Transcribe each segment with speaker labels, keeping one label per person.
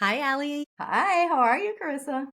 Speaker 1: Hi, Allie.
Speaker 2: Hi, how are you, Carissa?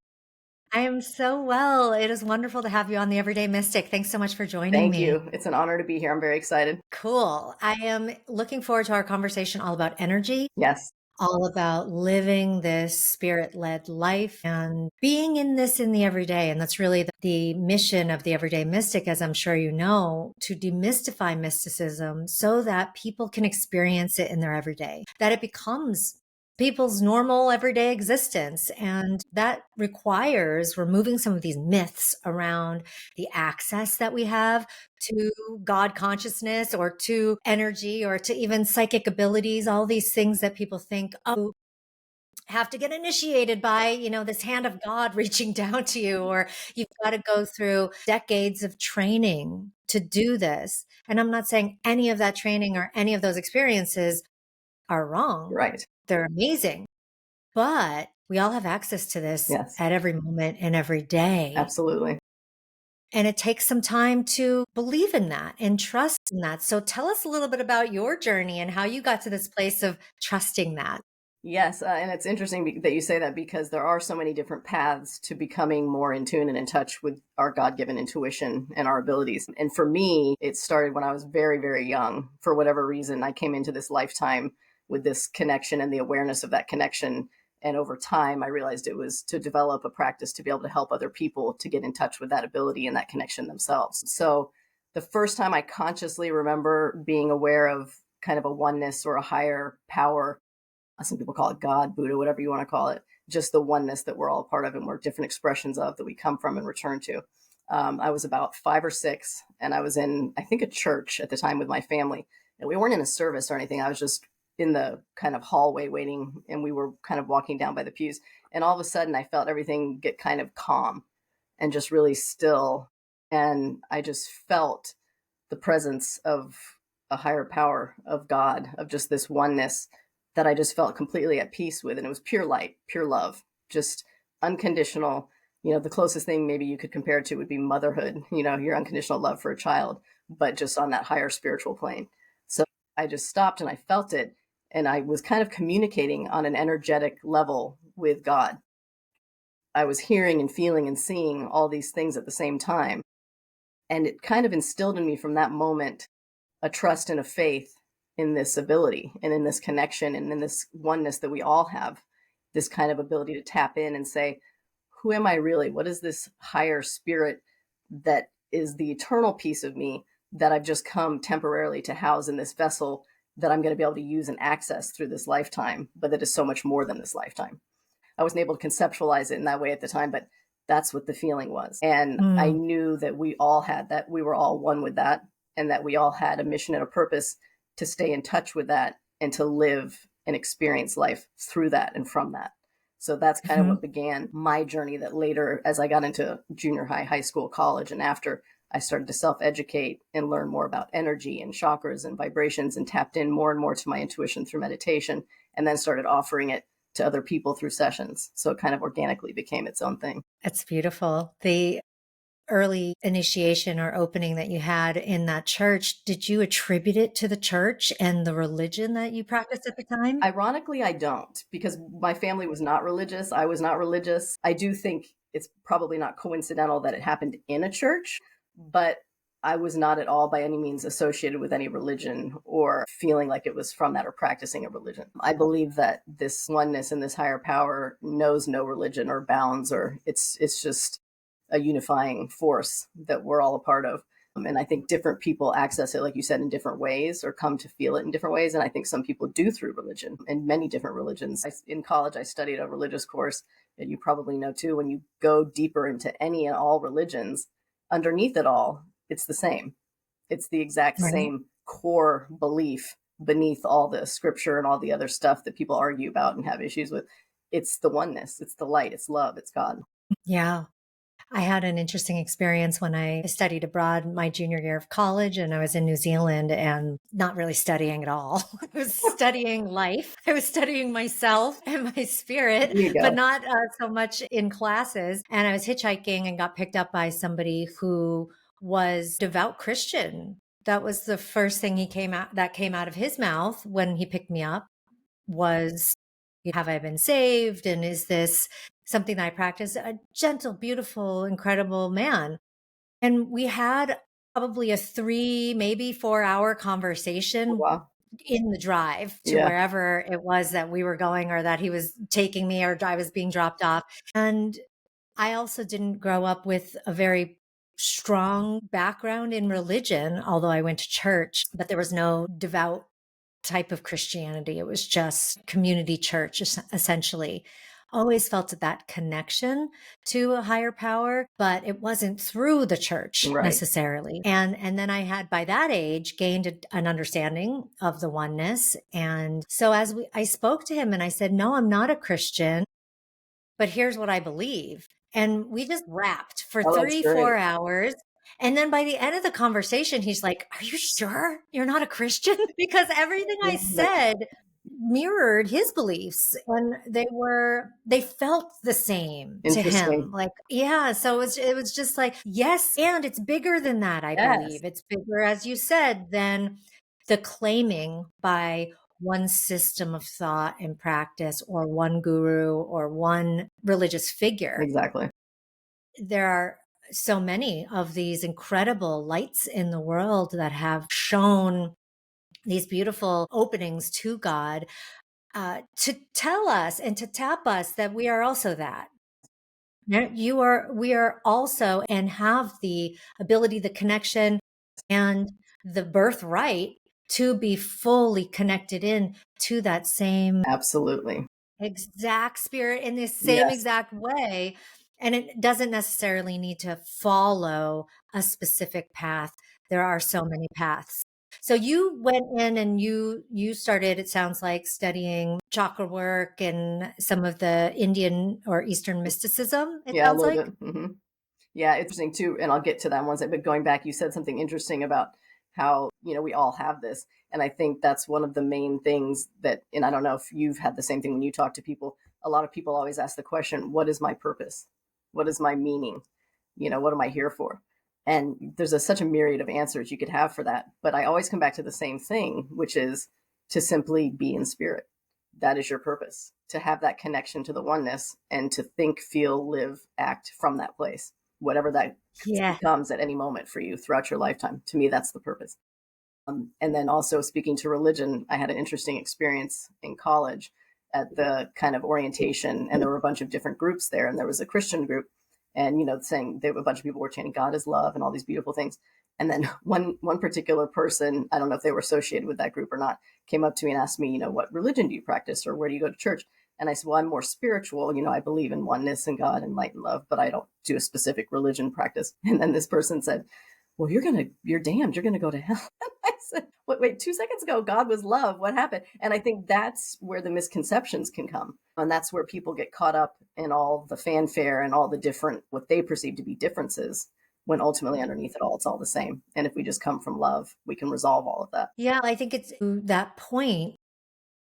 Speaker 1: I am so well. It is wonderful to have you on the Everyday Mystic. Thanks so much for joining
Speaker 2: Thank
Speaker 1: me.
Speaker 2: you. It's an honor to be here. I'm very excited.
Speaker 1: Cool. I am looking forward to our conversation all about energy,
Speaker 2: Yes,
Speaker 1: all about living this spirit led life and being in this in the everyday. And that's really the mission of the Everyday Mystic, as I'm sure you know, to demystify mysticism so that people can experience it in their everyday, that it becomes people's normal everyday existence. And that requires removing some of these myths around the access that we have to God consciousness or to energy or to even psychic abilities, all these things that people think, oh, have to get initiated by, this hand of God reaching down to you, or you've got to go through decades of training to do this. And I'm not saying any of that training or any of those experiences are wrong.
Speaker 2: right.
Speaker 1: They're amazing, but we all have access to this
Speaker 2: Yes,
Speaker 1: at every moment and every day.
Speaker 2: absolutely.
Speaker 1: And it takes some time to believe in that and trust in that. So tell us a little bit about your journey and how you got to this place of trusting that.
Speaker 2: Yes, and it's interesting that you say that because there are so many different paths to becoming more in tune and in touch with our God given intuition and our abilities. And for me, it started when I was very, very young. For whatever reason, I came into this lifetime with this connection and the awareness of that connection. And over time, I realized it was to develop a practice to be able to help other people to get in touch with that ability and that connection themselves. So the first time I consciously remember being aware of kind of a oneness or a higher power, some people call it God, Buddha, whatever you want to call it, just the oneness that we're all a part of and we're different expressions of that we come from and return to. I was about 5 or 6, and I was in, I think, a church at the time with my family. And we weren't in a service or anything. I was just in the kind of hallway waiting, and we were kind of walking down by the pews. And all of a sudden, I felt everything get kind of calm and just really still. And I just felt the presence of a higher power, of God, of just this oneness that I just felt completely at peace with. And it was pure light, pure love, just unconditional. The closest thing maybe you could compare it to would be motherhood, your unconditional love for a child, but just on that higher spiritual plane. So I just stopped and I felt it. And I was kind of communicating on an energetic level with God. I was hearing and feeling and seeing all these things at the same time. And it kind of instilled in me from that moment a trust and a faith in this ability and in this connection and in this oneness that we all have, this kind of ability to tap in and say, who am I really? What is this higher spirit that is the eternal piece of me that I've just come temporarily to house in this vessel that I'm going to be able to use and access through this lifetime, but that is so much more than this lifetime? I wasn't able to conceptualize it in that way at the time, but that's what the feeling was. And I
Speaker 1: Mm.
Speaker 2: knew that we all had that, we were all one with that, and that we all had a mission and a purpose to stay in touch with that and to live and experience life through that and from that. So that's kind of
Speaker 1: Mhm.
Speaker 2: what began my journey that later, as I got into junior high, high school, college, and after, I started to self educate and learn more about energy and chakras and vibrations and tapped in more and more to my intuition through meditation and then started offering it to other people through sessions. So it kind of organically became its own thing.
Speaker 1: That's beautiful. The early initiation or opening that you had in that church, did you attribute it to the church and the religion that you practiced at the time?
Speaker 2: Ironically, I don't, because my family was not religious. I was not religious. I do think it's probably not coincidental that it happened in a church, but I was not at all by any means associated with any religion or feeling like it was from that or practicing a religion. I believe that this oneness and this higher power knows no religion or bounds, or it's just a unifying force that we're all a part of. And I think different people access it, like you said, in different ways or come to feel it in different ways. And I think some people do through religion and many different religions. In college, I studied a religious course that you probably know too. When you go deeper into any and all religions, underneath it all, it's the same. It's the exact
Speaker 1: Right.
Speaker 2: same core belief beneath all the scripture and all the other stuff that people argue about and have issues with. It's the oneness, it's the light, it's love, it's God.
Speaker 1: Yeah. I had an interesting experience when I studied abroad my junior year of college, and I was in New Zealand and not really studying at all. I was studying life. I was studying myself and my spirit,
Speaker 2: There you
Speaker 1: but
Speaker 2: go.
Speaker 1: not so much in classes. And I was hitchhiking and got picked up by somebody who was devout Christian. That was the first thing he came out that came out of his mouth when he picked me up was Have I been saved? And is this something that I practice? A gentle, beautiful, incredible man. And we had probably a 3, maybe 4 hour conversation
Speaker 2: Wow.
Speaker 1: in the drive to
Speaker 2: Yeah.
Speaker 1: wherever it was that we were going or that he was taking me or I was being dropped off. And I also didn't grow up with a very strong background in religion, although I went to church, but there was no devout type of Christianity. It was just community church, essentially. Always felt that connection to a higher power, but it wasn't through the church
Speaker 2: Right.
Speaker 1: necessarily. And then I had by that age gained an understanding of the oneness. And so I spoke to him and I said, "No, I'm not a Christian, but here's what I believe." And we just rapped for
Speaker 2: Oh, that's
Speaker 1: 3,
Speaker 2: great.
Speaker 1: 4 hours. And then by the end of the conversation, he's like, "Are you sure you're not a Christian?" Because everything I
Speaker 2: Yeah.
Speaker 1: said mirrored his beliefs and they felt the same to him.
Speaker 2: Interesting.
Speaker 1: Like, yeah. So it was just like, yes. And it's bigger than that, I
Speaker 2: Yes.
Speaker 1: believe. It's bigger, as you said, than the claiming by one system of thought and practice or one guru or one religious figure.
Speaker 2: Exactly.
Speaker 1: There are so many of these incredible lights in the world that have shown these beautiful openings to God, to tell us and to tap us that we are also that. We are also and have the ability, the connection, and the birthright to be fully connected in to that same
Speaker 2: Absolutely.
Speaker 1: exact spirit in the same
Speaker 2: Yes.
Speaker 1: exact way. And it doesn't necessarily need to follow a specific path. There are so many paths. So you went in and you started, it sounds like, studying chakra work and some of the Indian or Eastern mysticism, it
Speaker 2: Yeah, a
Speaker 1: sounds
Speaker 2: little
Speaker 1: like.
Speaker 2: bit. Yeah, interesting too, and I'll get to that in one second. But going back, you said something interesting about how, we all have this. And I think that's one of the main things that, and I don't know if you've had the same thing when you talk to people. A lot of people always ask the question, what is my purpose? What is my meaning? What am I here for? And there's such a myriad of answers you could have for that. But I always come back to the same thing, which is to simply be in spirit. That is your purpose, to have that connection to the oneness and to think, feel, live, act from that place, whatever that
Speaker 1: Yeah.
Speaker 2: becomes at any moment for you throughout your lifetime. To me, that's the purpose. And then also speaking to religion, I had an interesting experience in college at the kind of orientation, and there were a bunch of different groups there, and there was a Christian group, and saying there were a bunch of people were chanting God is love and all these beautiful things. And then one particular person, I don't know if they were associated with that group or not, came up to me and asked me, what religion do you practice or where do you go to church? And I said, well, I'm more spiritual. I believe in oneness and God and light and love, but I don't do a specific religion practice. And then this person said, well, you're damned. You're going to go to hell. I said, wait, 2 seconds ago, God was love. What happened? And I think that's where the misconceptions can come. And that's where people get caught up in all the fanfare and all the different, what they perceive to be differences, when ultimately underneath it all, it's all the same. And if we just come from love, we can resolve all of that.
Speaker 1: Yeah. I think it's to that point.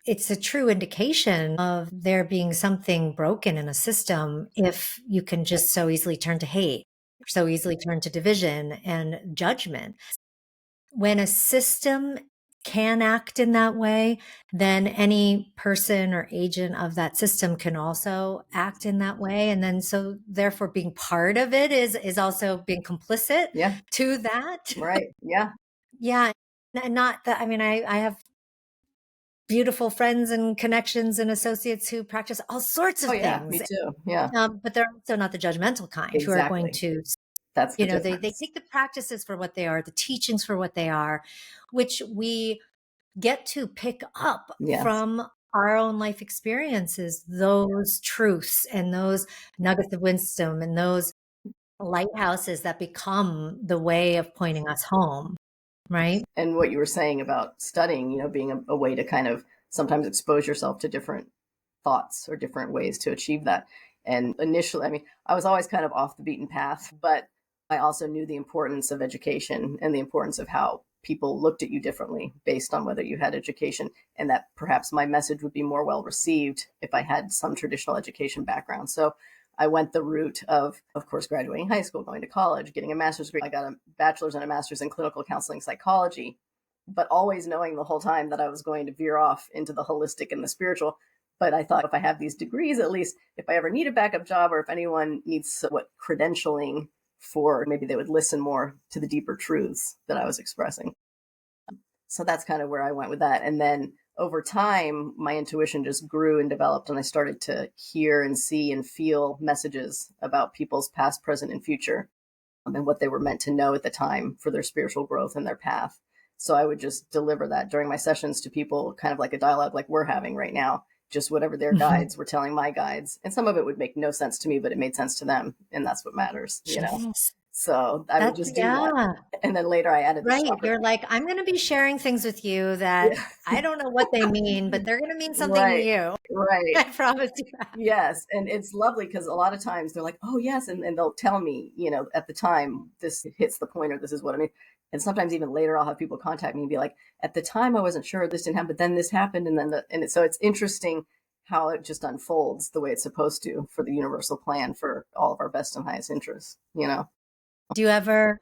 Speaker 1: It's a true indication of there being something broken in a system if you can just so easily turn to hate, so easily turn to division and judgment. When a system can act in that way, then any person or agent of that system can also act in that way. And then so therefore being part of it is also being complicit
Speaker 2: Yeah.
Speaker 1: to that.
Speaker 2: Right. Yeah.
Speaker 1: Yeah. And not that, I mean, I have beautiful friends and connections and associates who practice all sorts
Speaker 2: Oh
Speaker 1: of
Speaker 2: yeah.
Speaker 1: things.
Speaker 2: Me too. Yeah.
Speaker 1: But they're also not the judgmental kind who are going
Speaker 2: Exactly.
Speaker 1: to,
Speaker 2: That's the
Speaker 1: they
Speaker 2: difference.
Speaker 1: take the practices for what they are, the teachings for what they are, which we get to pick up
Speaker 2: Yes.
Speaker 1: from our own life experiences, those truths and those nuggets of wisdom and those lighthouses that become the way of pointing us home, right?
Speaker 2: And what you were saying about studying, being a way to kind of sometimes expose yourself to different thoughts or different ways to achieve that. And initially, I mean, I was always kind of off the beaten path, but I also knew the importance of education and the importance of how people looked at you differently based on whether you had education, and that perhaps my message would be more well received if I had some traditional education background. So I went the route of course, graduating high school, going to college, getting a master's degree. I got a bachelor's and a master's in clinical counseling psychology, but always knowing the whole time that I was going to veer off into the holistic and the spiritual. But I thought if I have these degrees, at least if I ever need a backup job or if anyone needs what credentialing for, maybe they would listen more to the deeper truths that I was expressing. So that's kind of where I went with that. And then over time, my intuition just grew and developed, and I started to hear and see and feel messages about people's past, present, and future, and what they were meant to know at the time for their spiritual growth and their path. So I would just deliver that during my sessions to people, kind of like a dialogue like we're having right now, just whatever their
Speaker 1: Mhm.
Speaker 2: guides were telling my guides. And some of it would make no sense to me, but it made sense to them. And that's what matters, you know?
Speaker 1: Yes.
Speaker 2: So I would
Speaker 1: That's
Speaker 2: just do that.
Speaker 1: yeah.
Speaker 2: And then later I added the
Speaker 1: Right.
Speaker 2: chakra.
Speaker 1: You're like, I'm going to be sharing things with you that
Speaker 2: Yeah.
Speaker 1: I don't know what they mean, but they're going to mean something to
Speaker 2: Right.
Speaker 1: you.
Speaker 2: Right.
Speaker 1: I promise you that.
Speaker 2: Yes, and it's lovely because a lot of times they're like, "Oh, yes," and they'll tell me, at the time, this hits the point or this is what I mean. And sometimes even later, I'll have people contact me and be like, "At the time, I wasn't sure this didn't happen, but then this happened," and then so it's interesting how it just unfolds the way it's supposed to for the universal plan for all of our best and highest interests.
Speaker 1: Do you ever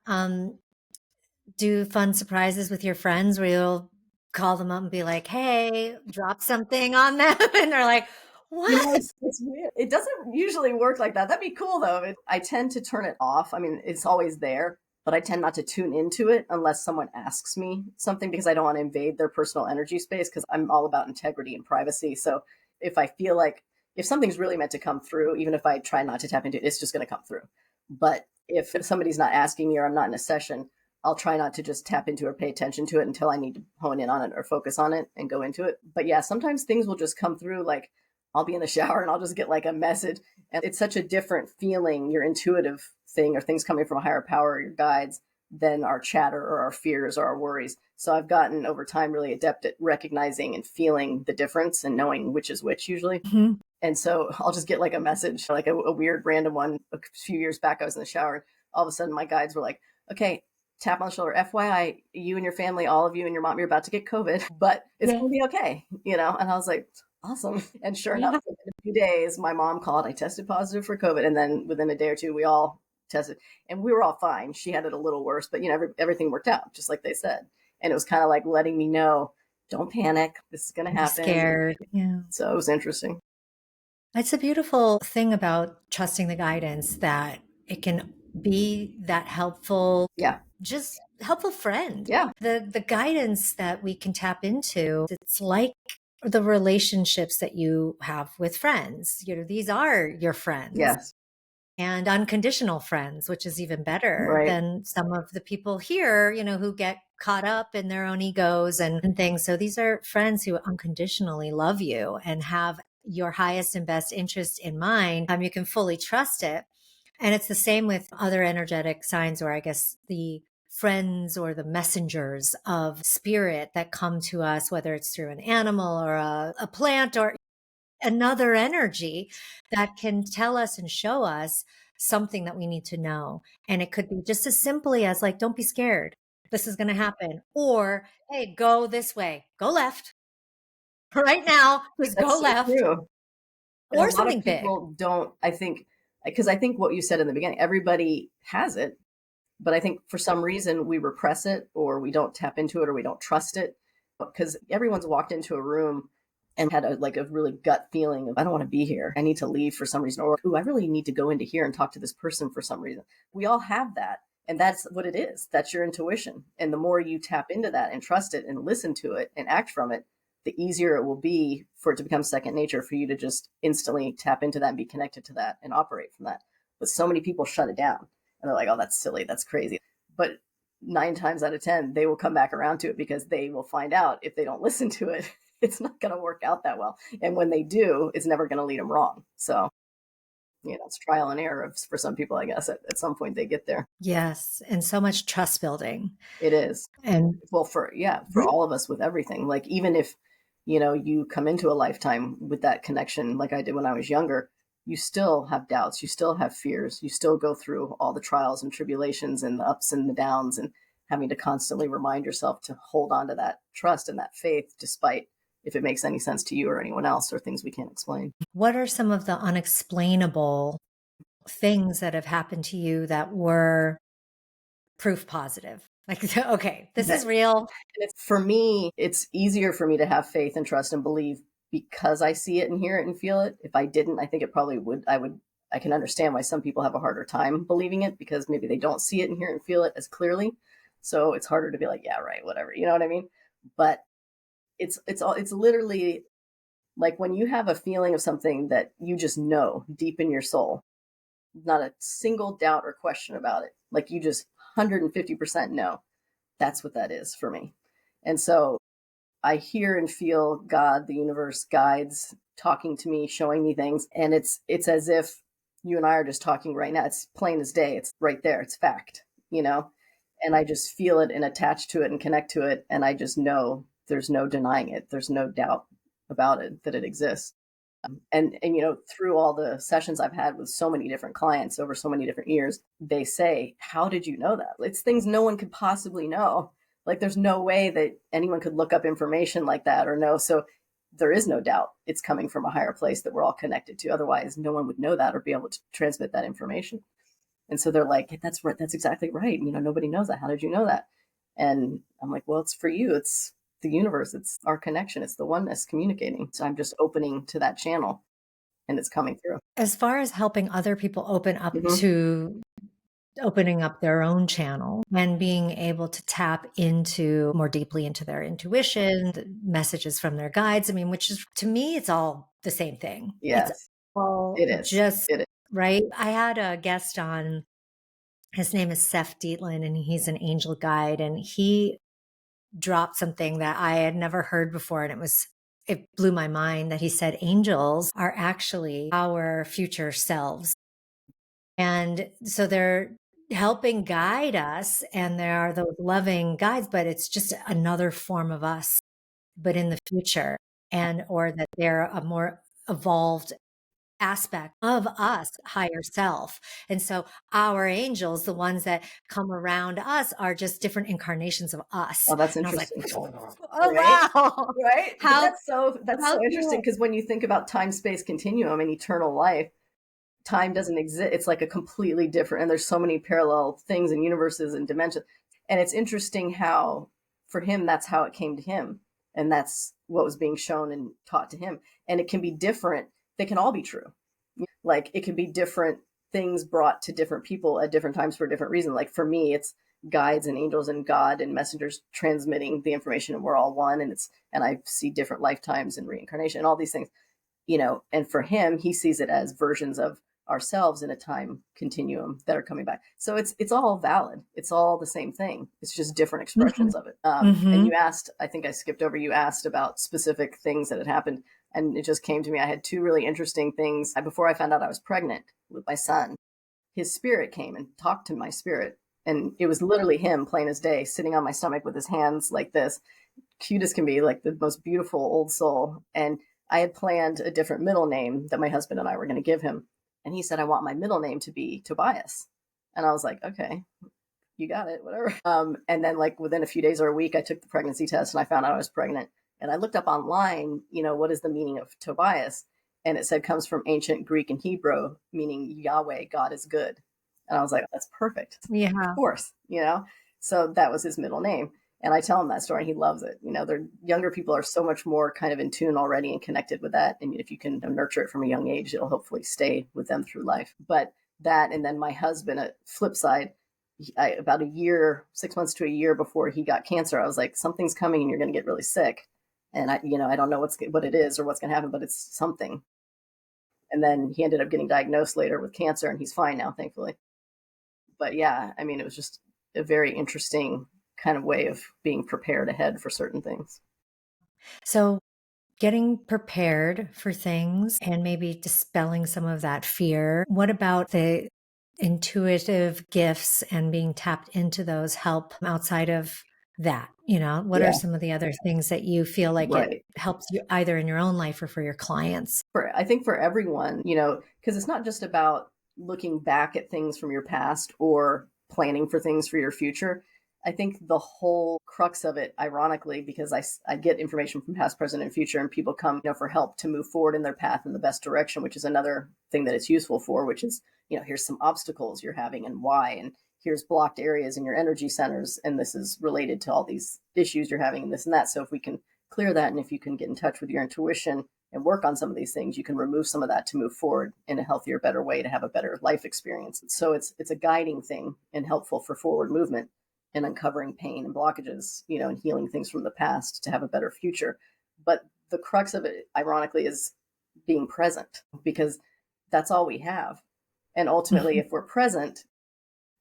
Speaker 1: do fun surprises with your friends where you'll call them up and be like, hey, drop something on them? And they're like, what?
Speaker 2: It's weird. It doesn't usually work like that. That'd be cool though. I tend to turn it off. I mean, it's always there, but I tend not to tune into it unless someone asks me something because I don't want to invade their personal energy space because I'm all about integrity and privacy. So if I feel like if something's really meant to come through, even if I try not to tap into it, it's just going to come through. But if somebody's not asking me or I'm not in a session, I'll try not to just tap into or pay attention to it until I need to hone in on it or focus on it and go into it. But yeah, sometimes things will just come through like I'll be in the shower and I'll just get like a message. And it's such a different feeling, your intuitive thing or things coming from a higher power or your guides than our chatter or our fears or our worries. So I've gotten over time really adept at recognizing and feeling the difference and knowing which is which usually.
Speaker 1: Mhm.
Speaker 2: And so I'll just get like a message, like a weird random one. A few years back, I was in the shower. And all of a sudden, my guides were like, okay, tap on the shoulder. FYI, you and your family, all of you and your mom, you're about to get COVID, but it's
Speaker 1: Yeah.
Speaker 2: going to be okay. And I was like, awesome. And sure enough,
Speaker 1: Yeah.
Speaker 2: within a few days, my mom called. I tested positive for COVID. And then within a day or two, we all tested and we were all fine. She had it a little worse, but everything worked out just like they said. And it was kind of like letting me know, don't panic. This is going to
Speaker 1: Be
Speaker 2: happen.
Speaker 1: scared. Yeah.
Speaker 2: So it was interesting.
Speaker 1: It's a beautiful thing about trusting the guidance that it can be that helpful,
Speaker 2: Yeah.
Speaker 1: just helpful friend.
Speaker 2: Yeah.
Speaker 1: The guidance that we can tap into, it's like the relationships that you have with friends. These are your friends
Speaker 2: Yes.
Speaker 1: and unconditional friends, which is even better
Speaker 2: Right.
Speaker 1: than some of the people here, who get caught up in their own egos and things. So these are friends who unconditionally love you and have your highest and best interest in mind. You can fully trust it. And it's the same with other energetic signs, or I guess the friends or the messengers of spirit that come to us, whether it's through an animal or a plant or another energy that can tell us and show us something that we need to know. And it could be just as simply as like, don't be scared. This is going to happen. Or, hey, go this way, go left right now, just go
Speaker 2: That's so
Speaker 1: left
Speaker 2: true. And a
Speaker 1: or
Speaker 2: lot of
Speaker 1: something big.
Speaker 2: people don't, I think, because I think what you said in the beginning, everybody has it, but I think for some reason we repress it or we don't tap into it or we don't trust it because everyone's walked into a room and had a really gut feeling of I don't want to be here. I need to leave for some reason, or I really need to go into here and talk to this person for some reason. We all have that. And that's what it is. That's your intuition. And the more you tap into that and trust it and listen to it and act from it, the easier it will be for it to become second nature for you to just instantly tap into that and be connected to that and operate from that. But so many people shut it down and they're like, oh, that's silly. That's crazy. But 9 times out of 10, they will come back around to it because they will find out if they don't listen to it, it's not going to work out that well. And when they do, it's never going to lead them wrong. So, it's trial and error for some people, I guess. At some point, they get there.
Speaker 1: Yes. And so much trust building.
Speaker 2: It is.
Speaker 1: And
Speaker 2: Well, for all of us with everything, like even if, you come into a lifetime with that connection, like I did when I was younger, you still have doubts, you still have fears, you still go through all the trials and tribulations and the ups and the downs and having to constantly remind yourself to hold on to that trust and that faith, despite if it makes any sense to you or anyone else or things we can't explain.
Speaker 1: what are some of the unexplainable things that have happened to you that were proof positive? Like, okay, this
Speaker 2: That
Speaker 1: is real.
Speaker 2: for me, it's easier for me to have faith and trust and believe because I see it and hear it and feel it. If I didn't, I think it probably would, I can understand why some people have a harder time believing it because maybe they don't see it and hear it and feel it as clearly. So it's harder to be like, yeah, right, whatever. You know what I mean? But it's literally like when you have a feeling of something that you just know deep in your soul, not a single doubt or question about it. Like you just 150% know. That's what that is for me. And so I hear and feel God, the universe, guides talking to me, showing me things, and it's as if you and I are just talking right now. It's plain as day. It's right there. It's fact, you know? And I just feel it and attach to it and connect to it, and I just know there's no denying it. There's no doubt about it that it exists. And you know, through all the sessions I've had with so many different clients over so many different years, they say, "How did you know that?" It's things no one could possibly know. Like there's no way that anyone could look up information like that or know. So there is no doubt it's coming from a higher place that we're all connected to. Otherwise, no one would know that or be able to transmit that information. And so they're like, "That's right. That's exactly right. You know, nobody knows that. How did you know that?" And I'm like, "Well, it's for you. It's the universe. It's our connection. It's the oneness communicating. So I'm just opening to that channel and it's coming through."
Speaker 1: As far as helping other people open up
Speaker 2: Hmm.
Speaker 1: to opening up their own channel and being able to tap into more deeply into their intuition, the messages from their guides. I mean, which is to me, it's all the same thing. It's
Speaker 2: Yes,
Speaker 1: all
Speaker 2: it is.
Speaker 1: just
Speaker 2: It is.
Speaker 1: right. I had a guest on, his name is Seth Dietland, and he's an angel guide, and he dropped something that I had never heard before. And it blew my mind that he said angels are actually our future selves. And so they're helping guide us, and there are those loving guides, but it's just another form of us, but in the future, and or that they're a more evolved aspect of us, higher self. And so our angels, the ones that come around us, are just different incarnations of us.
Speaker 2: Oh, that's
Speaker 1: And I was like,
Speaker 2: interesting.
Speaker 1: oh
Speaker 2: Right?
Speaker 1: wow.
Speaker 2: Right? But
Speaker 1: How
Speaker 2: that's
Speaker 1: how
Speaker 2: so interesting
Speaker 1: cool.
Speaker 2: because when you think about time space continuum and eternal life, time doesn't exist. It's like a completely different, and there's so many parallel things and universes and dimensions. And it's interesting how for him that's how it came to him, and that's what was being shown and taught to him. And it can be different. They can all be true. Like it can be different things brought to different people at different times for a different reason. Like for me, it's guides and angels and God and messengers transmitting the information, and we're all one. And I see different lifetimes and reincarnation and all these things, you know. And for him, he sees it as versions of ourselves in a time continuum that are coming back. So it's all valid. It's all the same thing. It's just different
Speaker 1: Mhm.
Speaker 2: expressions of it. And
Speaker 1: Mhm.
Speaker 2: you asked, I think I skipped over, you asked about specific things that had happened. And it just came to me. I had two really interesting things. Before I found out I was pregnant with my son, his spirit came and talked to my spirit. And it was literally him, plain as day, sitting on my stomach with his hands like this, cute as can be, like the most beautiful old soul. And I had planned a different middle name that my husband and I were going to give him. And he said, "I want my middle name to be Tobias." And I was like, "Okay, you got it, whatever." And then, like, within a few days or a week, I took the pregnancy test and I found out I was pregnant. And I looked up online, you know, what is the meaning of Tobias? And it said comes from ancient Greek and Hebrew, meaning Yahweh, God is good. And I was like, "That's perfect. Of
Speaker 1: Yeah.
Speaker 2: course," you know? So that was his middle name. And I tell him that story and he loves it. You know, their younger people are so much more kind of in tune already and connected with that. And if you can nurture it from a young age, it'll hopefully stay with them through life. But that, and then my husband, a flip side, about a year, 6 months to a year before he got cancer, I was like, "Something's coming and you're going to get really sick." And I don't know what it is or what's going to happen, but it's something. And then he ended up getting diagnosed later with cancer and he's fine now, thankfully. But yeah, I mean, it was just a very interesting kind of way of being prepared ahead for certain things.
Speaker 1: So getting prepared for things and maybe dispelling some of that fear. What about the intuitive gifts and being tapped into those help outside of that? You know, what are
Speaker 2: Yeah,
Speaker 1: some of the other things that you feel like it
Speaker 2: right.
Speaker 1: helps you either in your own life or for your clients?
Speaker 2: I think for everyone, you know, because it's not just about looking back at things from your past or planning for things for your future. I think the whole crux of it, ironically, because I get information from past, present, and future, and people come, you know, for help to move forward in their path in the best direction, which is another thing that it's useful for, which is, you know, here's some obstacles you're having and why, and here's blocked areas in your energy centers, and this is related to all these issues you're having and this and that. So if we can clear that, and if you can get in touch with your intuition and work on some of these things, you can remove some of that to move forward in a healthier, better way to have a better life experience. So it's a guiding thing and helpful for forward movement and uncovering pain and blockages, and healing things from the past to have a better future. But the crux of it, ironically, is being present, because that's all we have. And ultimately, if we're present,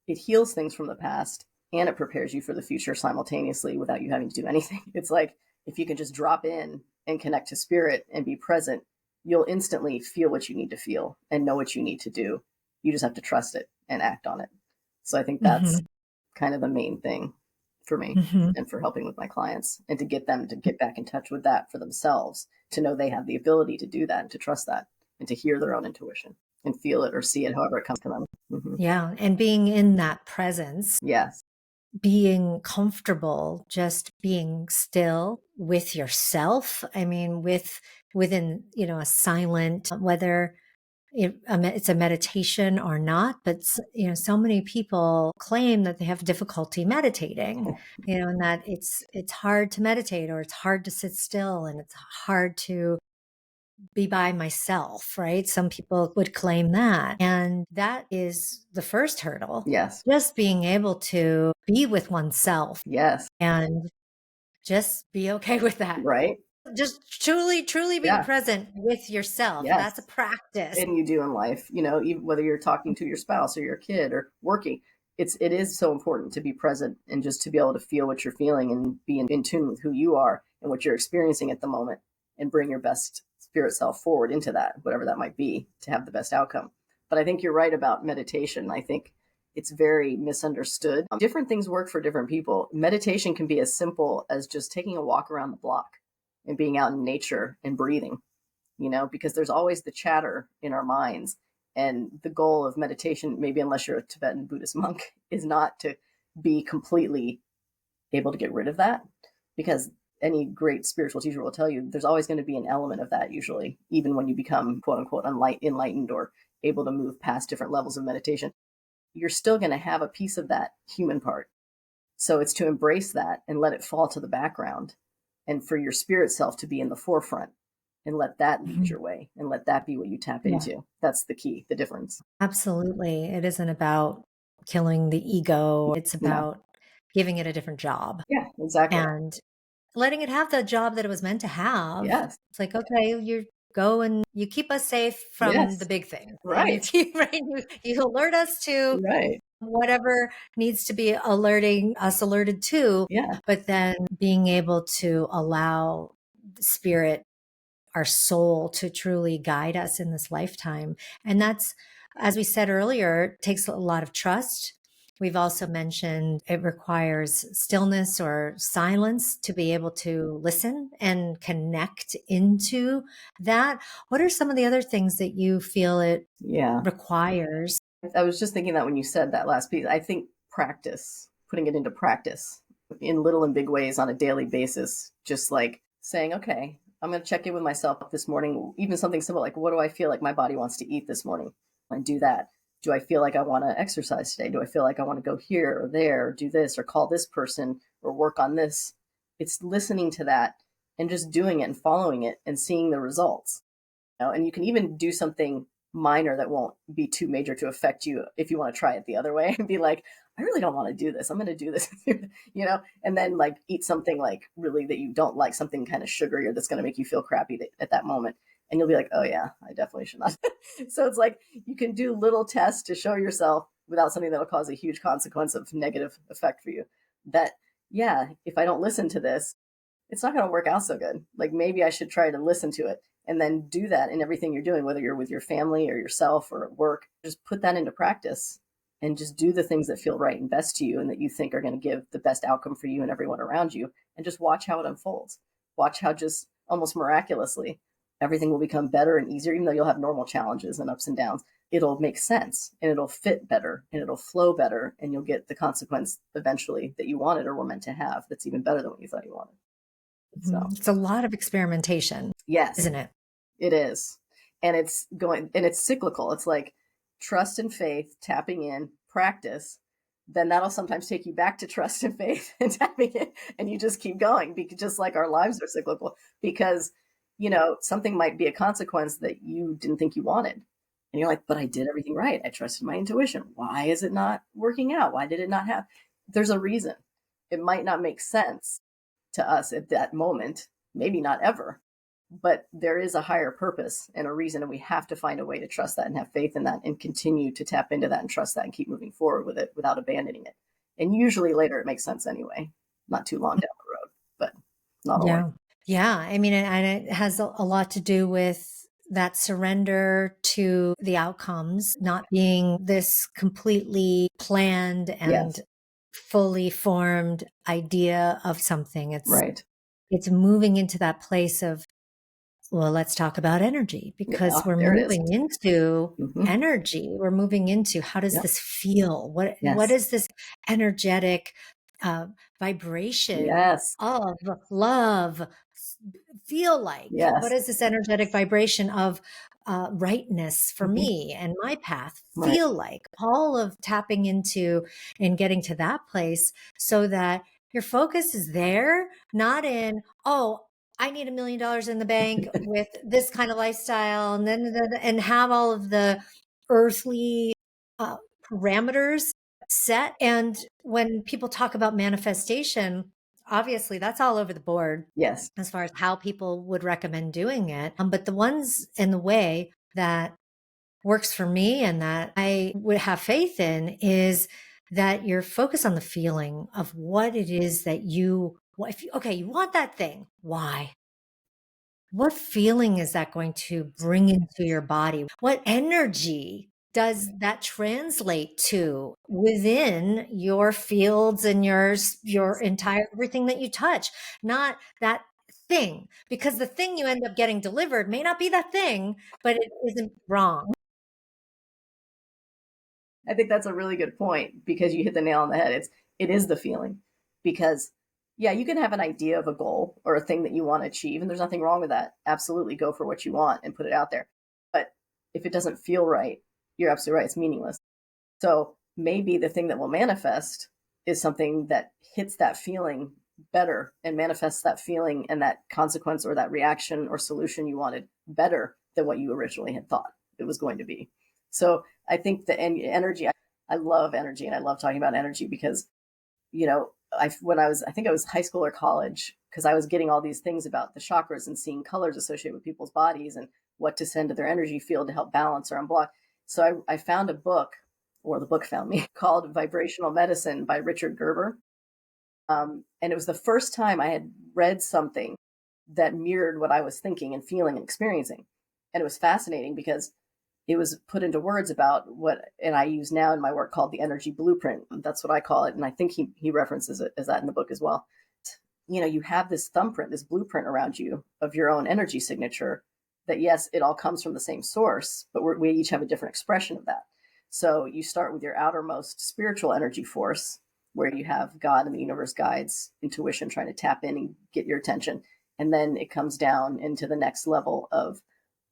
Speaker 2: it heals things from the past and it prepares you for the future simultaneously without you having to do anything. It's like if you can just drop in and connect to spirit and be present, you'll instantly feel what you need to feel and know what you need to do. You just have to trust it and act on it. So I think that's
Speaker 1: Mhm.
Speaker 2: kind of the main thing for me
Speaker 1: Mhm.
Speaker 2: and for helping with my clients, and to get them to get back in touch with that for themselves, to know they have the ability to do that and to trust that and to hear their own intuition and feel it or see it, however it comes to them.
Speaker 1: Yeah, and being in that presence,
Speaker 2: Yes.
Speaker 1: being comfortable, just being still with yourself. I mean, within, a silent, whether it's a meditation or not, but so many people claim that they have difficulty meditating, and that it's hard to meditate, or it's hard to sit still, and it's hard to be by myself, right? Some people would claim that. And that is the first hurdle,
Speaker 2: Yes.
Speaker 1: just being able to be with oneself
Speaker 2: Yes.
Speaker 1: and just be okay with that.
Speaker 2: Right.
Speaker 1: Just truly, truly be
Speaker 2: Yeah.
Speaker 1: present with yourself.
Speaker 2: Yes.
Speaker 1: That's a practice.
Speaker 2: And you do in life, even whether you're talking to your spouse or your kid or working, it is so important to be present and just to be able to feel what you're feeling and be in tune with who you are and what you're experiencing at the moment, and bring your best spirit self forward into that, whatever that might be, to have the best outcome. But I think you're right about meditation. I think it's very misunderstood. Different things work for different people. Meditation can be as simple as just taking a walk around the block and being out in nature and breathing, because there's always the chatter in our minds. And the goal of meditation, maybe unless you're a Tibetan Buddhist monk, is not to be completely able to get rid of that, because any great spiritual teacher will tell you there's always going to be an element of that, usually, even when you become quote unquote enlightened or able to move past different levels of meditation. You're still going to have a piece of that human part. So it's to embrace that and let it fall to the background, and for your spirit self to be in the forefront, and let that lead
Speaker 1: Mhm.
Speaker 2: your way and let that be what you tap
Speaker 1: Yeah,
Speaker 2: into. That's the key, the difference.
Speaker 1: absolutely. It isn't about killing the ego. It's
Speaker 2: No.
Speaker 1: about giving it a different job
Speaker 2: Yeah, exactly.
Speaker 1: and letting it have the job that it was meant to have.
Speaker 2: Yes.
Speaker 1: It's like, okay, you go and you keep us safe from the
Speaker 2: Yes.
Speaker 1: big things, and you
Speaker 2: Right.
Speaker 1: keep right, you alert us to
Speaker 2: Right.
Speaker 1: whatever needs to be alerting us alerted to,
Speaker 2: Yeah.
Speaker 1: but then being able to allow the spirit, our soul, to truly guide us in this lifetime. And that's, as we said earlier, takes a lot of trust. We've also mentioned it requires stillness or silence to be able to listen and connect into that. What are some of the other things that you feel it
Speaker 2: Yeah.
Speaker 1: requires?
Speaker 2: I was just thinking that when you said that last piece, I think practice, putting it into practice in little and big ways on a daily basis, just like saying, okay, I'm going to check in with myself this morning, even something simple like, what do I feel like my body wants to eat this morning? And do that. Do I feel like I want to exercise today? Do I feel like I want to go here or there, or do this, or call this person, or work on this? It's listening to that and just doing it and following it and seeing the results. And you can even do something minor that won't be too major to affect you if you want to try it the other way and be like, I really don't want to do this. I'm going to do this, and then like eat something like really that you don't like, something kind of sugary or that's going to make you feel crappy at that moment. And you'll be like, oh yeah, I definitely should not. So it's like you can do little tests to show yourself without something that'll cause a huge consequence of negative effect for you. That, yeah, if I don't listen to this, it's not going to work out so good. Like maybe I should try to listen to it and then do that in everything you're doing, whether you're with your family or yourself or at work. Just put that into practice and just do the things that feel right and best to you and that you think are going to give the best outcome for you and everyone around you. And just watch how it unfolds. Watch how just almost miraculously everything will become better and easier, even though you'll have normal challenges and ups and downs. It'll make sense and it'll fit better and it'll flow better, and you'll get the consequence eventually that you wanted or were meant to have, that's even better than what you thought you wanted. So,
Speaker 1: It's a lot of experimentation,
Speaker 2: yes,
Speaker 1: isn't it?
Speaker 2: it is. And it's cyclical. It's like trust and faith, tapping in, practice. Then that'll sometimes take you back to trust and faith and tapping in, and you just keep going, because just like our lives are cyclical, because something might be a consequence that you didn't think you wanted. And you're like, but I did everything right. I trusted my intuition. Why is it not working out? Why did it not have? There's a reason. It might not make sense to us at that moment, maybe not ever, but there is a higher purpose and a reason. And we have to find a way to trust that and have faith in that and continue to tap into that and trust that and keep moving forward with it without abandoning it. And usually later it makes sense anyway, not too long down the road, but not always.
Speaker 1: Yeah. Yeah. I mean, and it has a lot to do with that surrender to the outcomes, not being this completely planned and
Speaker 2: Yes.
Speaker 1: fully formed idea of something.
Speaker 2: Right.
Speaker 1: It's moving into that place of, well, let's talk about energy
Speaker 2: Yeah.
Speaker 1: because we're
Speaker 2: There it is.
Speaker 1: moving into
Speaker 2: Mm-hmm.
Speaker 1: energy. We're moving into how does
Speaker 2: Yep.
Speaker 1: this feel? What
Speaker 2: Yes.
Speaker 1: is this energetic uh, vibration
Speaker 2: Yes.
Speaker 1: of love feel like? What
Speaker 2: Yes.
Speaker 1: is this energetic vibration of rightness for
Speaker 2: Mm-hmm.
Speaker 1: me and my path
Speaker 2: Right.
Speaker 1: feel like? All of tapping into and getting to that place so that your focus is there, not in, oh, I need $1 million in the bank with this kind of lifestyle, and then and have all of the earthly uh, parameters set. And when people talk about manifestation, obviously that's all over the board
Speaker 2: Yes.
Speaker 1: as far as how people would recommend doing it. But the ones in the way that works for me and that I would have faith in is that you're focused on the feeling of what it is that if you, okay, you want that thing. Why? What feeling is that going to bring into your body? What energy does that translate to within your fields and your entire everything that you touch? Not that thing, because the thing you end up getting delivered may not be that thing, but it isn't wrong.
Speaker 2: I think that's a really good point because you hit the nail on the head. It is the feeling because yeah, you can have an idea of a goal or a thing that you want to achieve, and there's nothing wrong with that. Absolutely go for what you want and put it out there. But if it doesn't feel right, you're absolutely right, it's meaningless. So maybe the thing that will manifest is something that hits that feeling better and manifests that feeling and that consequence or that reaction or solution you wanted better than what you originally had thought it was going to be. So I think the energy, I love energy and I love talking about energy because, I think I was high school or college, because I was getting all these things about the chakras and seeing colors associated with people's bodies and what to send to their energy field to help balance or unblock. So I found a book, or the book found me, called Vibrational Medicine by Richard Gerber. And it was the first time I had read something that mirrored what I was thinking and feeling and experiencing. And it was fascinating because it was put into words about what, and I use now in my work, called the energy blueprint. That's what I call it. And I think he references it as that in the book as well. You have this thumbprint, this blueprint around you of your own energy signature that, yes, it all comes from the same source, but we each have a different expression of that. So you start with your outermost spiritual energy force, where you have God and the universe guides, intuition trying to tap in and get your attention. And then it comes down into the next level of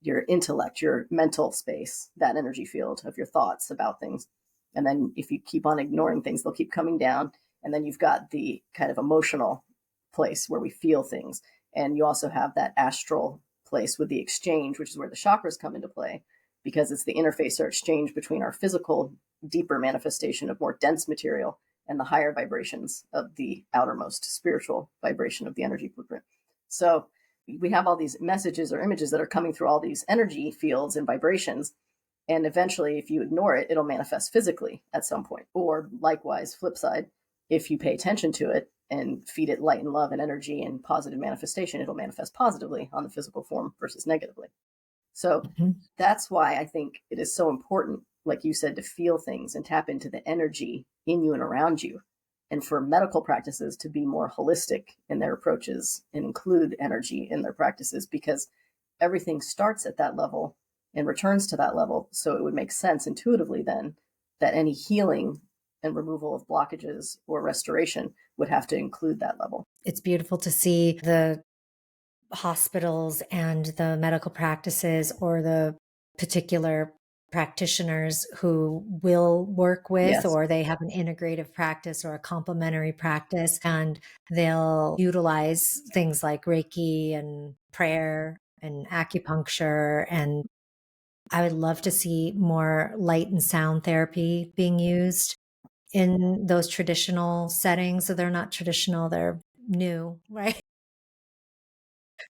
Speaker 2: your intellect, your mental space, that energy field of your thoughts about things. And then if you keep on ignoring things, they'll keep coming down. And then you've got the kind of emotional place where we feel things. And you also have that astral place with the exchange, which is where the chakras come into play, because it's the interface or exchange between our physical, deeper manifestation of more dense material and the higher vibrations of the outermost spiritual vibration of the energy blueprint. So we have all these messages or images that are coming through all these energy fields and vibrations. And eventually, if you ignore it, it'll manifest physically at some point. Or likewise, flip side, if you pay attention to it and feed it light and love and energy and positive manifestation, it'll manifest positively on the physical form versus negatively. So
Speaker 1: Mhm.
Speaker 2: that's why I think it is so important, like you said, to feel things and tap into the energy in you and around you. And for medical practices to be more holistic in their approaches and include energy in their practices, because everything starts at that level and returns to that level. So it would make sense intuitively then that any healing and removal of blockages or restoration would have to include that level.
Speaker 1: It's beautiful to see the hospitals and the medical practices or the particular practitioners who will work with,
Speaker 2: Yes.
Speaker 1: or they have an integrative practice or a complementary practice, and they'll utilize things like Reiki and prayer and acupuncture. And I would love to see more light and sound therapy being used in those traditional settings. So they're not traditional, they're new, right?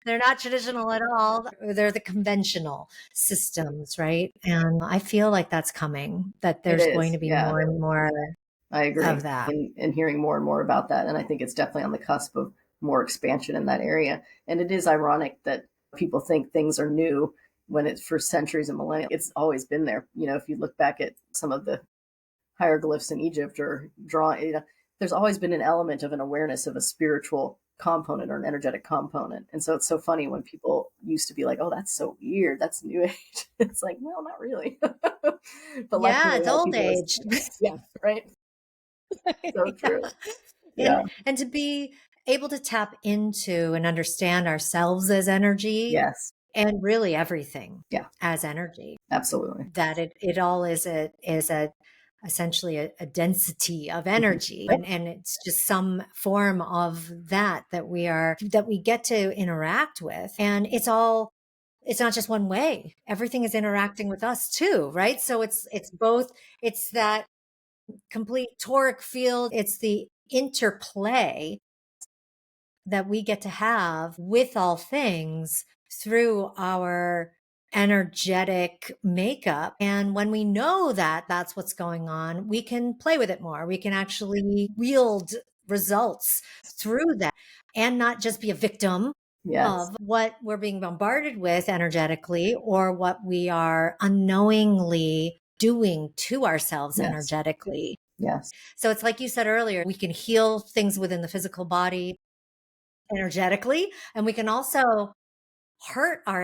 Speaker 1: They're not traditional at all. They're the conventional systems, right? And I feel like that's coming, that
Speaker 2: It
Speaker 1: there's going
Speaker 2: is.
Speaker 1: to be
Speaker 2: Yeah,
Speaker 1: more and more
Speaker 2: I
Speaker 1: of
Speaker 2: agree.
Speaker 1: that.
Speaker 2: And hearing more and more about that. And I think it's definitely on the cusp of more expansion in that area. And it is ironic that people think things are new when it's for centuries and millennia. It's always been there. If you look back at some of the hieroglyphs in Egypt or drawing, there's always been an element of an awareness of a spiritual component or an energetic component. And so it's so funny when people used to be like, oh, that's so weird. That's new age. It's like, well, not really. But
Speaker 1: Yeah,
Speaker 2: luckily, a
Speaker 1: it's
Speaker 2: lot of
Speaker 1: old
Speaker 2: people are
Speaker 1: age.
Speaker 2: seeing this. Yeah, right. So
Speaker 1: Yeah.
Speaker 2: true. Yeah.
Speaker 1: And to be able to tap into and understand ourselves as energy
Speaker 2: Yes.
Speaker 1: and really everything
Speaker 2: Yeah.
Speaker 1: as energy,
Speaker 2: Absolutely.
Speaker 1: that it all is a essentially a density of
Speaker 2: Mhm.
Speaker 1: energy,
Speaker 2: Right.
Speaker 1: and it's just some form of that we get to interact with, and it's not just one way. Everything is interacting with us too, right? So it's both. It's that complete toric field. It's the interplay that we get to have with all things through our energetic makeup. And when we know that that's what's going on, we can play with it more. We can actually wield results through that and not just be a victim
Speaker 2: Yes.
Speaker 1: of what we're being bombarded with energetically or what we are unknowingly doing to ourselves
Speaker 2: Yes.
Speaker 1: energetically.
Speaker 2: Yes.
Speaker 1: So it's like you said earlier, we can heal things within the physical body energetically, and we can also hurt our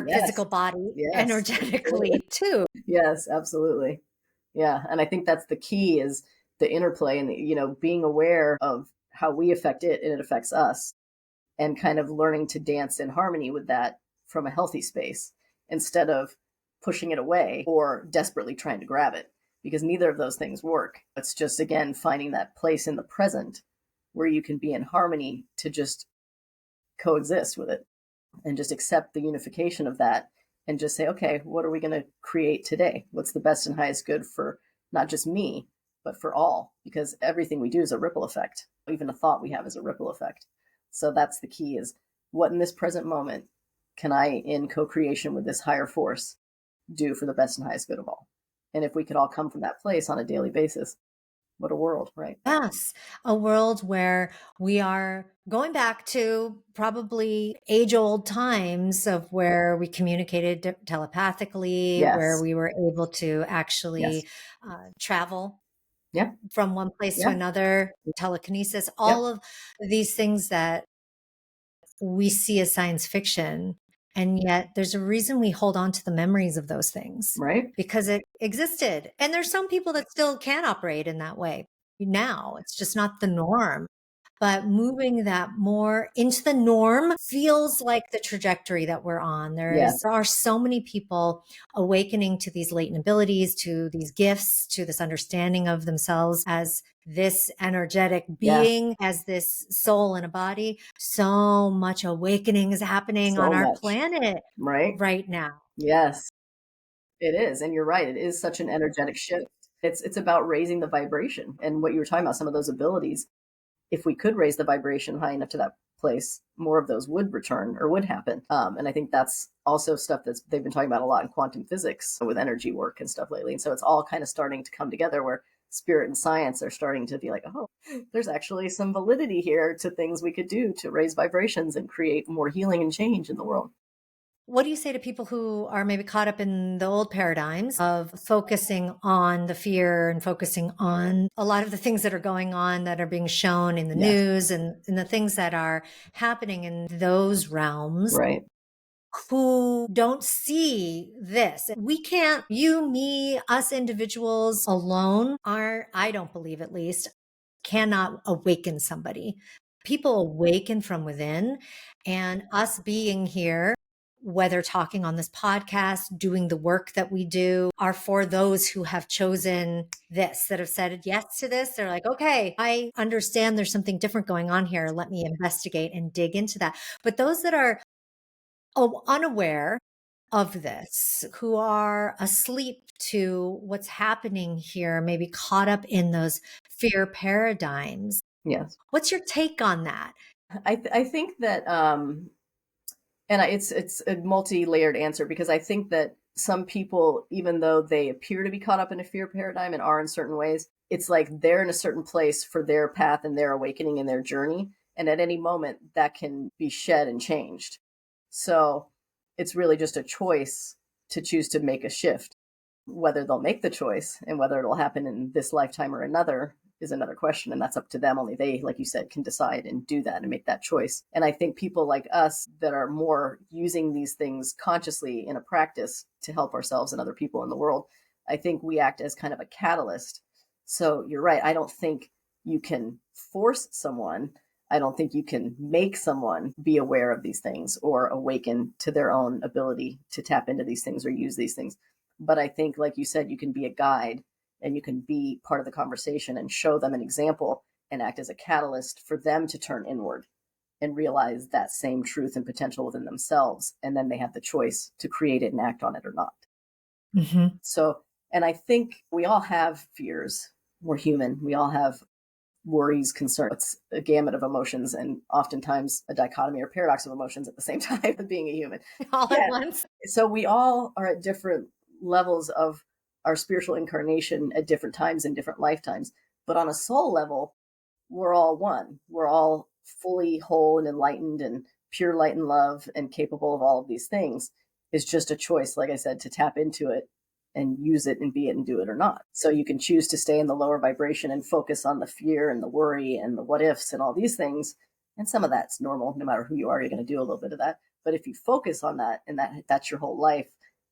Speaker 2: Yes.
Speaker 1: physical body
Speaker 2: Yes. Absolutely.
Speaker 1: energetically too.
Speaker 2: Yes. Absolutely. Yeah. And I think that's the key is the interplay and, being aware of how we affect it and it affects us and kind of learning to dance in harmony with that from a healthy space instead of pushing it away or desperately trying to grab it because neither of those things work. It's just, again, finding that place in the present where you can be in harmony to just coexist with it and just accept the unification of that and just say, okay, what are we going to create today? What's the best and highest good for not just me, but for all? Because everything we do is a ripple effect. Even a thought we have is a ripple effect. So that's the key is what in this present moment can I, in co creation with this higher force, do for the best and highest good of all? And if we could all come from that place on a daily basis, what a world, right?
Speaker 1: Yes, a world where we are going back to probably age old times of where we communicated telepathically, where
Speaker 2: Yes.
Speaker 1: we were able to
Speaker 2: Yes.
Speaker 1: actually travel
Speaker 2: Yeah.
Speaker 1: from one place to
Speaker 2: Yeah.
Speaker 1: another, telekinesis,
Speaker 2: Yep.
Speaker 1: all of these things that we see as science fiction. And yet there's a reason we hold on to the memories of those things
Speaker 2: Right.
Speaker 1: because it existed. And there's some people that still can operate in that way now. It's just not the norm. But moving that more into the norm feels like the trajectory that we're on. There
Speaker 2: Yes.
Speaker 1: are so many people awakening to these latent abilities, to these gifts, to this understanding of themselves as this energetic
Speaker 2: Yes.
Speaker 1: being, as this soul in a body. So much awakening is happening on
Speaker 2: So
Speaker 1: our
Speaker 2: much.
Speaker 1: planet
Speaker 2: Right.
Speaker 1: right now.
Speaker 2: Yes, it is, and you're right, it is such an energetic shift. It's about raising the vibration, and what you were talking about, some of those abilities, if we could raise the vibration high enough to that place, more of those would return or would happen. And I think that's also stuff that's they've been talking about a lot in quantum physics with energy work and stuff lately. And so it's all kind of starting to come together where spirit and science are starting to be like, oh, there's actually some validity here to things we could do to raise vibrations and create more healing and change in the world.
Speaker 1: What do you say to people who are maybe caught up in the old paradigms of focusing on the fear and focusing on a lot of the things that are going on that are being shown in the
Speaker 2: Yes.
Speaker 1: news and the things that are happening in those realms,
Speaker 2: Right.
Speaker 1: who don't see this? We can't, you, me, us individuals alone are, I don't believe at least, cannot awaken somebody. People awaken from within, and us being here, whether talking on this podcast, doing the work that we do, are for those who have chosen this, that have said yes to this. They're like, okay, I understand there's something different going on here. Let me investigate and dig into that. But those that are unaware of this, who are asleep to what's happening here, maybe caught up in those fear paradigms.
Speaker 2: Yes.
Speaker 1: What's your take on that?
Speaker 2: I think that it's a multi-layered answer, because I think that some people, even though they appear to be caught up in a fear paradigm and are in certain ways, it's like they're in a certain place for their path and their awakening and their journey, and at any moment that can be shed and changed. So it's really just a choice to choose to make a shift. Whether they'll make the choice and whether it'll happen in this lifetime or another is another question, and that's up to them. Only they, like you said, can decide and do that and make that choice. And I think people like us that are more using these things consciously in a practice to help ourselves and other people in the world, I think we act as kind of a catalyst. So you're right, I don't think you can force someone, I don't think you can make someone be aware of these things or awaken to their own ability to tap into these things or use these things. But I think, like you said, you can be a guide and you can be part of the conversation and show them an example and act as a catalyst for them to turn inward and realize that same truth and potential within themselves. And then they have the choice to create it and act on it or not.
Speaker 1: Mm-hmm.
Speaker 2: So, and I think we all have fears. We're human. We all have worries, concerns. It's a gamut of emotions, and oftentimes a dichotomy or paradox of emotions at the same time of being a human.
Speaker 1: All at
Speaker 2: Yeah.
Speaker 1: once.
Speaker 2: So we all are at different levels of our spiritual incarnation at different times in different lifetimes. But on a soul level, we're all one. We're all fully whole and enlightened and pure light and love and capable of all of these things. It's just a choice, like I said, to tap into it and use it and be it and do it or not. So you can choose to stay in the lower vibration and focus on the fear and the worry and the what ifs and all these things. And some of that's normal. No matter who you are, you're going to do a little bit of that. But if you focus on that and that's your whole life,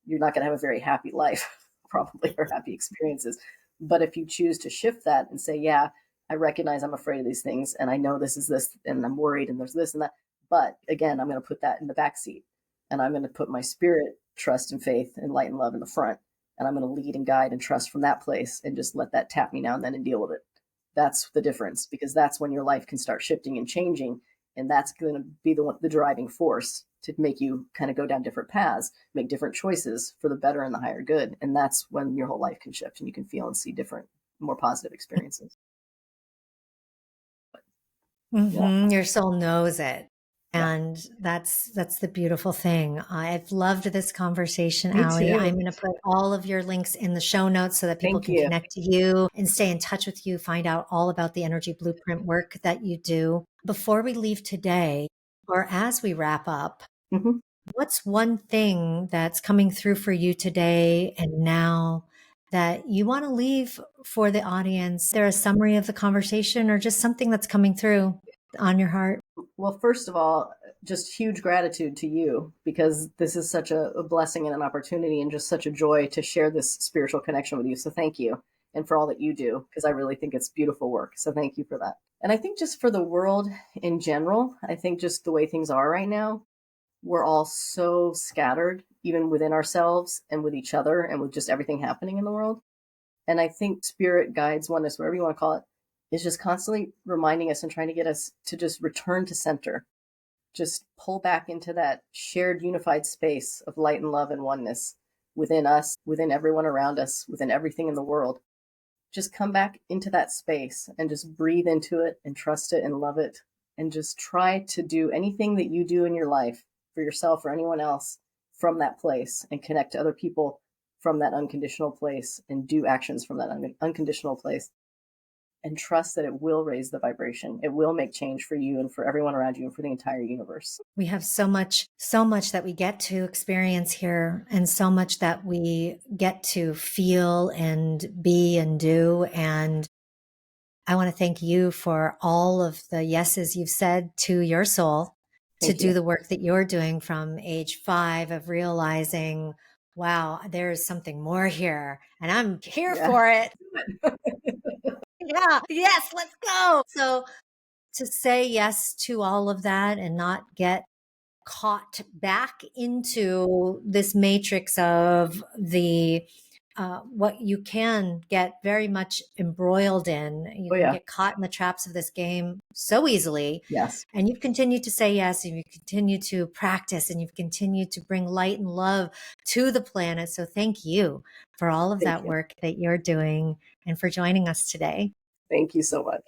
Speaker 2: you're not going to have a very happy life, probably, or happy experiences. But if you choose to shift that and say, yeah, I recognize I'm afraid of these things, and I know this is this, and I'm worried, and there's this and that. But again, I'm going to put that in the back seat, and I'm going to put my spirit, trust, and faith, and light and love in the front, and I'm going to lead and guide and trust from that place, and just let that tap me now and then and deal with it. That's the difference, because that's when your life can start shifting and changing, and that's going to be the driving force to make you kind of go down different paths, make different choices for the better and the higher good, and that's when your whole life can shift and you can feel and see different, more positive experiences. Yeah.
Speaker 1: Mm-hmm. Your soul knows it.
Speaker 2: Yeah.
Speaker 1: And that's the beautiful thing. I've loved this conversation,
Speaker 2: Me
Speaker 1: Allie.
Speaker 2: too.
Speaker 1: I'm going to put all of your links in the show notes so that people
Speaker 2: Thank
Speaker 1: can
Speaker 2: you.
Speaker 1: connect to you and stay in touch with you, find out all about the energy blueprint work that you do. Before we leave today, or as we wrap up,
Speaker 2: Hmm.
Speaker 1: what's one thing that's coming through for you today and now that you want to leave for the audience? Is there a summary of the conversation or just something that's coming through on your heart?
Speaker 2: Well, first of all, just huge gratitude to you, because this is such a blessing and an opportunity and just such a joy to share this spiritual connection with you. So thank you. And for all that you do, because I really think it's beautiful work. So thank you for that. And I think just for the world in general, I think just the way things are right now, we're all so scattered, even within ourselves and with each other and with just everything happening in the world. And I think spirit guides, oneness, whatever you want to call it, is just constantly reminding us and trying to get us to just return to center, just pull back into that shared unified space of light and love and oneness within us, within everyone around us, within everything in the world. Just come back into that space and just breathe into it and trust it and love it, and just try to do anything that you do in your life for yourself or anyone else from that place, and connect to other people from that unconditional place and do actions from that unconditional place, and trust that it will raise the vibration. It will make change for you and for everyone around you and for the entire universe.
Speaker 1: We have so much that we get to experience here, and so much that we get to feel and be and do. And I want to thank you for all of the yeses you've said to your soul to
Speaker 2: Thank
Speaker 1: do
Speaker 2: you.
Speaker 1: the work that you're doing from age 5 of realizing, wow, there's something more here and I'm here
Speaker 2: Yeah.
Speaker 1: for it. Yeah. Yes. Let's go. So to say yes to all of that and not get caught back into this matrix of the what you can get very much embroiled in. You
Speaker 2: Oh,
Speaker 1: can
Speaker 2: yeah.
Speaker 1: get caught in the traps of this game so easily.
Speaker 2: Yes.
Speaker 1: And you've continued to say yes, and you continue to practice, and you've continued to bring light and love to the planet. So thank you for all of
Speaker 2: Thank
Speaker 1: that
Speaker 2: you.
Speaker 1: work that you're doing and for joining us today.
Speaker 2: Thank you so much.